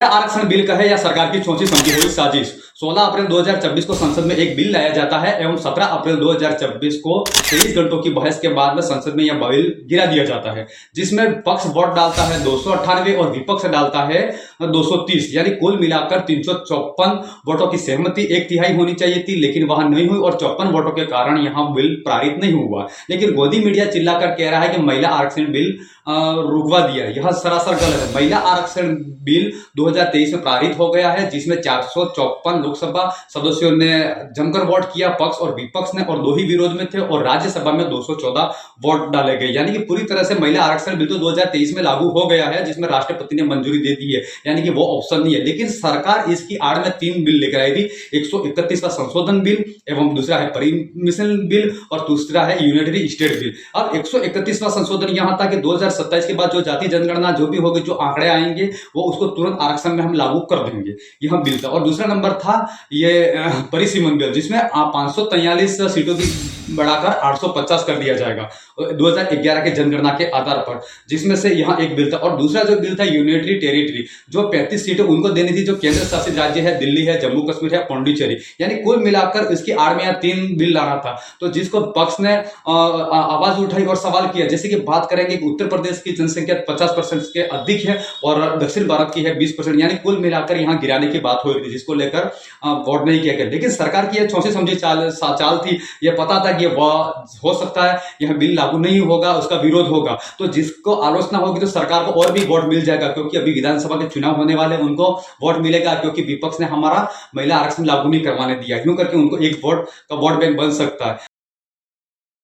आरक्षण बिल का है या सरकार की सोची समझी हुई साजिश। 16 अप्रैल 2024 को संसद में एक बिल लाया जाता है एवं 17 अप्रैल 2024 को 23 घंटों की बहस के बाद में संसद में यह बिल गिरा दिया जाता है, जिसमें पक्ष वोट डालता है 298 और विपक्ष डालता है 230, यानी कुल मिलाकर 354 वोटों की सहमति 1/3 होनी चाहिए थी, लेकिन वह नहीं हुई और 54 वोटों के कारण यहां बिल पारित नहीं हुआ। लेकिन गोदी मीडिया चिल्लाकर कह रहा है कि महिला आरक्षण बिल रुकवा दिया। यह सरासर गलत है। महिला आरक्षण बिल 2023 में पारित हो गया है, जिसमें 454 लोकसभा सदस्यों ने जमकर वोट किया, पक्ष और विपक्ष ने, और 2 ही विरोध में थे, और राज्यसभा में 214 वोट डाले गए। यानी कि पूरी तरह से महिला आरक्षण बिल तो 2023 में लागू हो गया है, जिसमें राष्ट्रपति ने मंजूरी दे दी है, यानी कि वो ऑप्शन नहीं है। लेकिन सरकार इसकी आड़ में 3 बिल लेकर आई थी। 131वां संशोधन बिल एवं दूसरा है परमिशन बिल और दूसरा है यूनिटरी स्टेट बिल। अब 131वां संशोधन यहां था कि 2027 के बाद जो जाति जनगणना जो भी होगी, जो आंकड़े आएंगे, वो उसको तुरंत आरक्षण में हम लागू कर देंगे। यह बिल था। और दूसरा नंबर था ये परिसीमन बिल, जिसमें 543 सीटों की बढ़ाकर 850 कर दिया जाएगा 2011 के जनगणना के आधार पर, जिसमें से यहाँ एक बिल था। और दूसरा जो बिल था यूनिटरी टेरिटरी, जो 35 सीटें उनको देनी थी जो केंद्र शासित राज्य है, दिल्ली है, जम्मू कश्मीर है, पौंडीचेरी। यानी कुल मिलाकर इसकी आड़ में 3 बिल लाना था। तो जिसको पक्ष ने आवाज उठाई और सवाल किया, जैसे कि बात करेंगे कि उत्तर प्रदेश की जनसंख्या 50% के अधिक है और दक्षिण भारत की है 20%, यानी कुल मिलाकर यहाँ गिराने की बात हो रही थी, जिसको लेकर वोट नहीं किया गया। लेकिन सरकार की यह सोची समझी चाल थी। यह पता था कि हो सकता है यह बिल लागू नहीं होगा, उसका विरोध होगा, तो जिसको आलोचना होगी तो सरकार को और भी वोट मिल जाएगा, क्योंकि अभी विधानसभा के चुनाव होने वाले, उनको वोट मिलेगा, क्योंकि विपक्ष ने हमारा महिला आरक्षण लागू नहीं करवाने दिया। यूं करके उनको एक वोट का वोट बैंक बन सकता है।